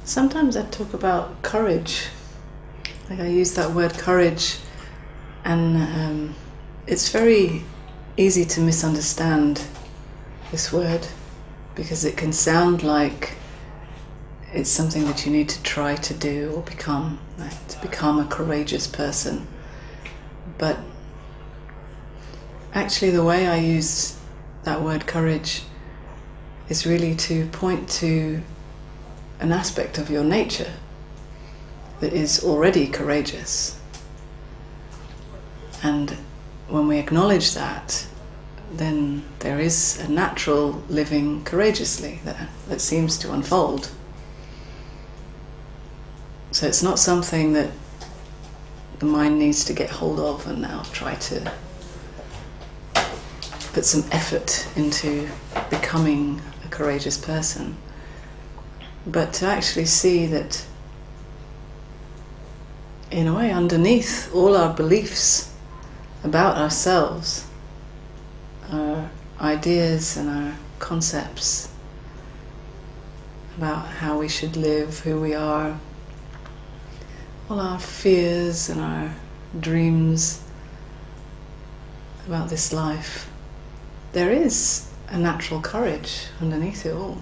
Sometimes I talk about courage. Like I use that word courage, and it's very easy to misunderstand this word because it can sound like it's something that you need to try to do or become, like to become a courageous person. But actually the way I use that word courage is really to point to an aspect of your nature that is already courageous. And when we acknowledge that, then there is a natural living courageously that seems to unfold. So it's not something that the mind needs to get hold of and now try to put some effort into becoming a courageous person, but to actually see that in a way underneath all our beliefs about ourselves, our ideas and our concepts about how we should live, who we are, all our fears and our dreams about this life, there is a natural courage underneath it all.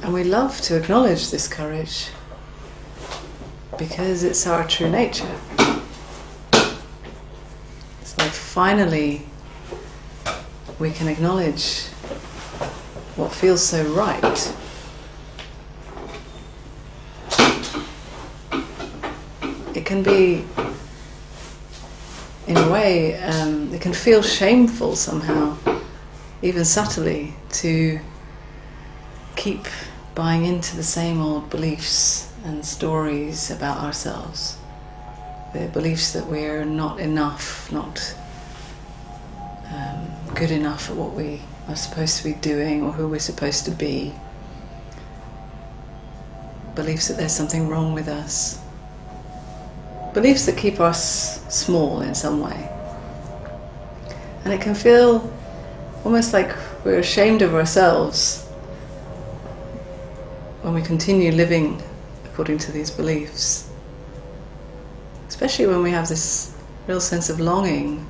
And we love to acknowledge this courage because it's our true nature. It's like finally we can acknowledge what feels so right. It can be, in a way, it can feel shameful somehow, even subtly, to keep buying into the same old beliefs and stories about ourselves. The beliefs that we're not enough, not good enough at what we are supposed to be doing or who we're supposed to be. Beliefs that there's something wrong with us. Beliefs that keep us small in some way. And it can feel almost like we're ashamed of ourselves when we continue living according to these beliefs. Especially when we have this real sense of longing,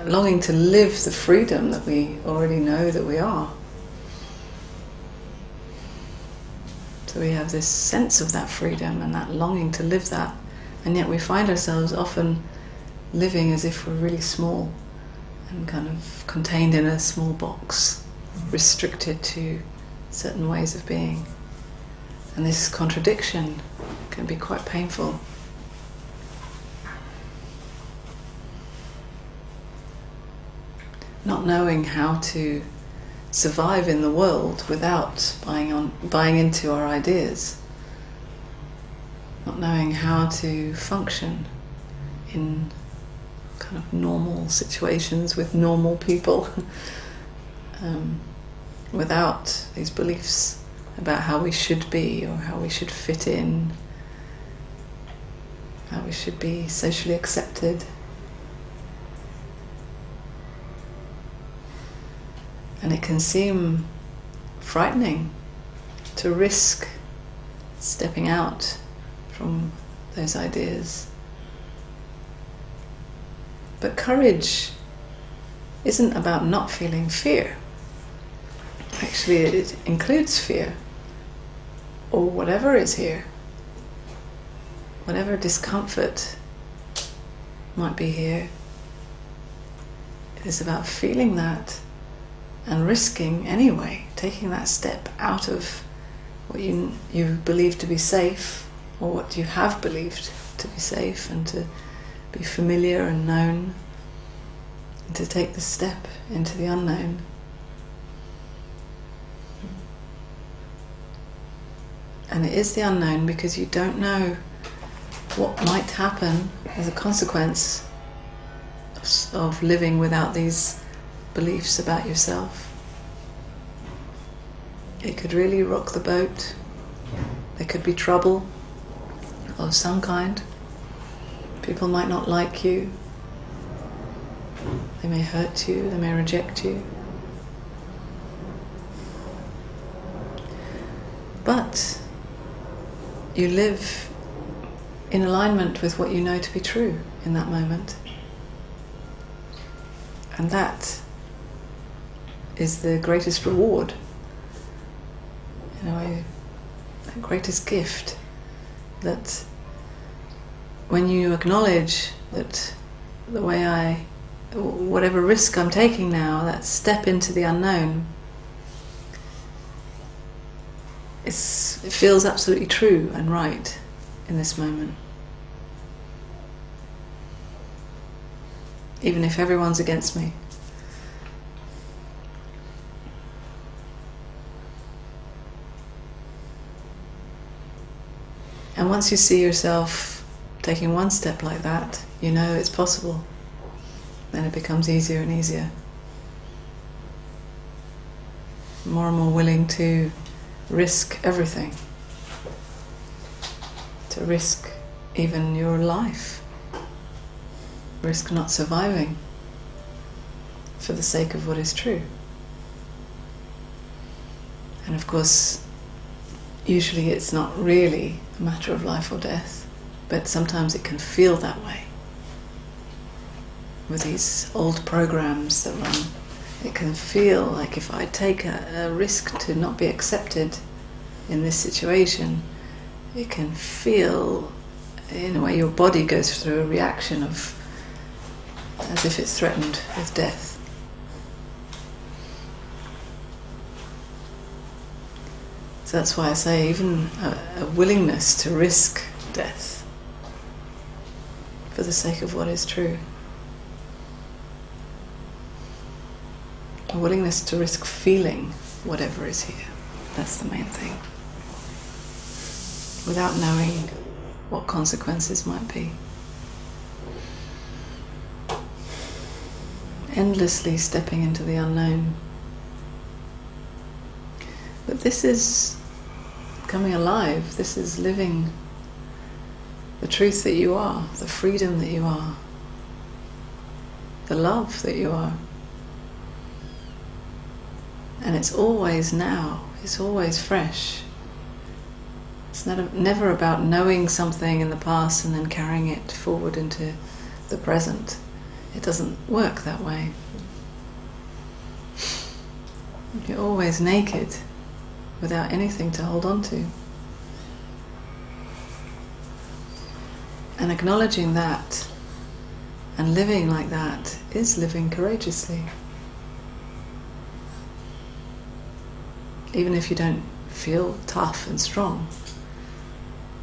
longing to live the freedom that we already know that we are. So we have this sense of that freedom and that longing to live that, and yet we find ourselves often living as if we're really small and kind of contained in a small box, restricted to certain ways of being. And this contradiction can be quite painful. Not knowing how to survive in the world without buying into our ideas. Not knowing how to function in kind of normal situations with normal people without these beliefs about how we should be or how we should fit in, how we should be socially accepted. And it can seem frightening to risk stepping out from those ideas. But courage isn't about not feeling fear. Actually, it includes fear, or whatever is here, whatever discomfort might be here. It is about feeling that and risking anyway, taking that step out of what you believe to be safe, or what you have believed to be safe and to be familiar and known, and to take the step into the unknown. And it is the unknown because you don't know what might happen as a consequence of living without these beliefs about yourself. It could really rock the boat. There could be trouble of some kind. People might not like you. They They may hurt you, they may reject you. But you live in alignment with what you know to be true in that moment. And that is the greatest reward, in a way, the greatest gift. That when you acknowledge that the way whatever risk I'm taking now, that step into the unknown, it feels absolutely true and right in this moment. Even if everyone's against me. And once you see yourself taking one step like that, you know it's possible. Then it becomes easier and easier. More and more willing to risk everything. To risk even your life. Risk not surviving for the sake of what is true. And of course, usually it's not really a matter of life or death, but sometimes it can feel that way. With these old programs that run, it can feel like if I take a risk to not be accepted in this situation, it can feel, in a way, your body goes through a reaction of as if it's threatened with death. So that's why I say even a willingness to risk death for the sake of what is true. A willingness to risk feeling whatever is here. That's the main thing. Without knowing what consequences might be. Endlessly stepping into the unknown. But this is coming alive. This is living the truth that you are, the freedom that you are, the love that you are. And it's always now. It's always fresh. It's never about knowing something in the past and then carrying it forward into the present. It doesn't work that way. You're always naked, without anything to hold on to. And acknowledging that and living like that is living courageously. Even if you don't feel tough and strong,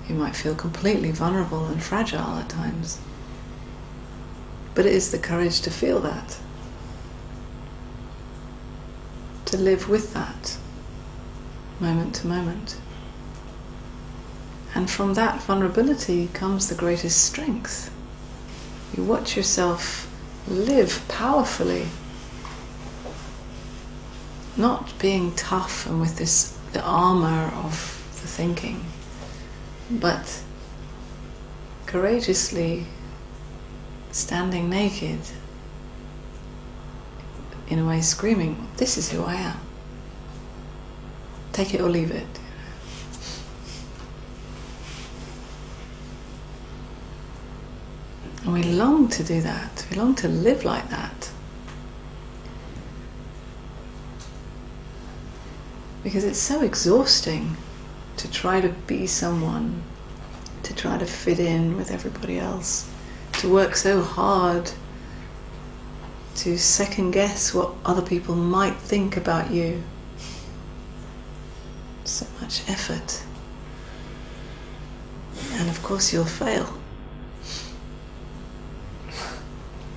you might feel completely vulnerable and fragile at times. But it is the courage to feel that, to live with that, moment to moment. And from that vulnerability comes the greatest strength. You watch yourself live powerfully, not being tough and with the armor of the thinking, but courageously standing naked, in a way screaming, "This is who I am. Take it or leave it." And we long to do that. We long to live like that. Because it's so exhausting to try to be someone, to try to fit in with everybody else, to work so hard to second guess what other people might think about you. So much effort. And of course you'll fail.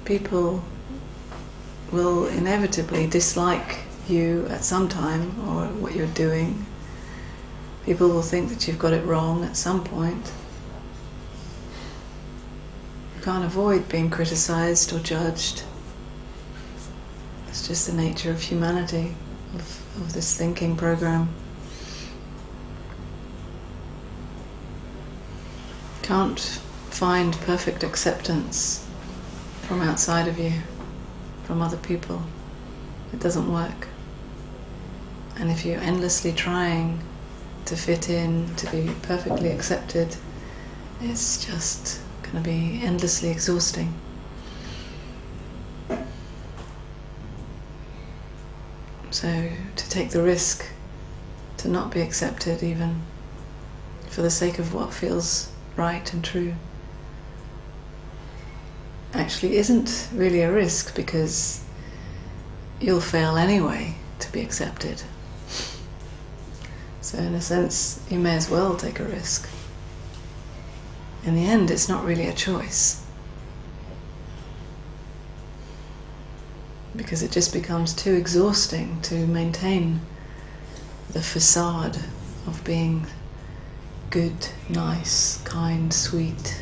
People will inevitably dislike you at some time or what you're doing. People will think that you've got it wrong at some point. You can't avoid being criticized or judged. It's just the nature of humanity, of this thinking program. Can't find perfect acceptance from outside of you, from other people. It doesn't work. And if you're endlessly trying to fit in, to be perfectly accepted, it's just going to be endlessly exhausting. So to take the risk to not be accepted, even for the sake of what feels right and true, actually isn't really a risk, because you'll fail anyway to be accepted. So in a sense, you may as well take a risk. In the end, it's not really a choice, because it just becomes too exhausting to maintain the facade of being good, nice, kind, sweet,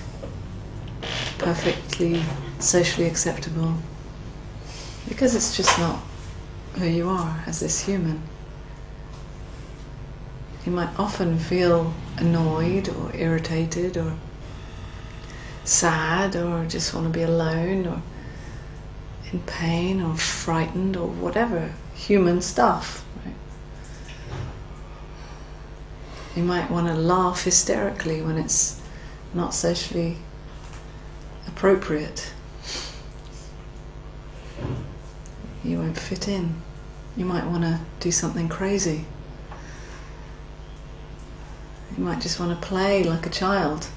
perfectly socially acceptable, because it's just not who you are as this human. You might often feel annoyed or irritated or sad or just want to be alone or in pain or frightened or whatever human stuff, right? You might want to laugh hysterically when it's not socially appropriate. You won't fit in. You might want to do something crazy. You might just want to play like a child.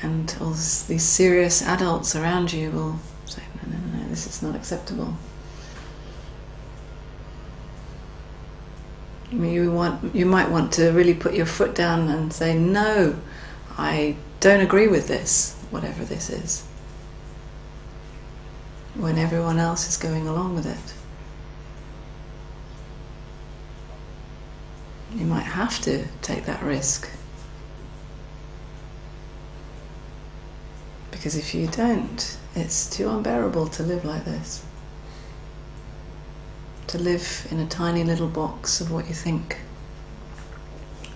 And all these serious adults around you will say, no, this is not acceptable. You might want to really put your foot down and say, no, I don't agree with this, whatever this is, when everyone else is going along with it. You might have to take that risk, because if you don't, it's too unbearable to live like this. To live in a tiny little box of what you think.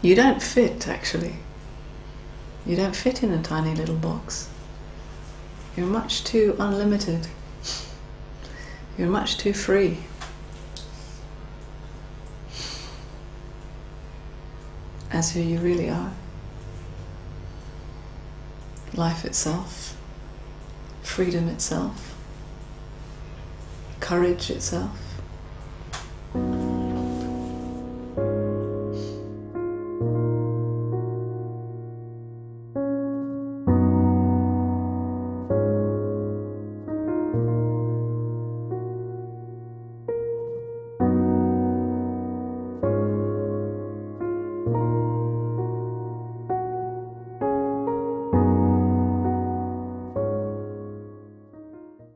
You don't fit, actually. You don't fit in a tiny little box. You're much too unlimited. You're much too free. As who you really are. Life itself, freedom itself, courage itself.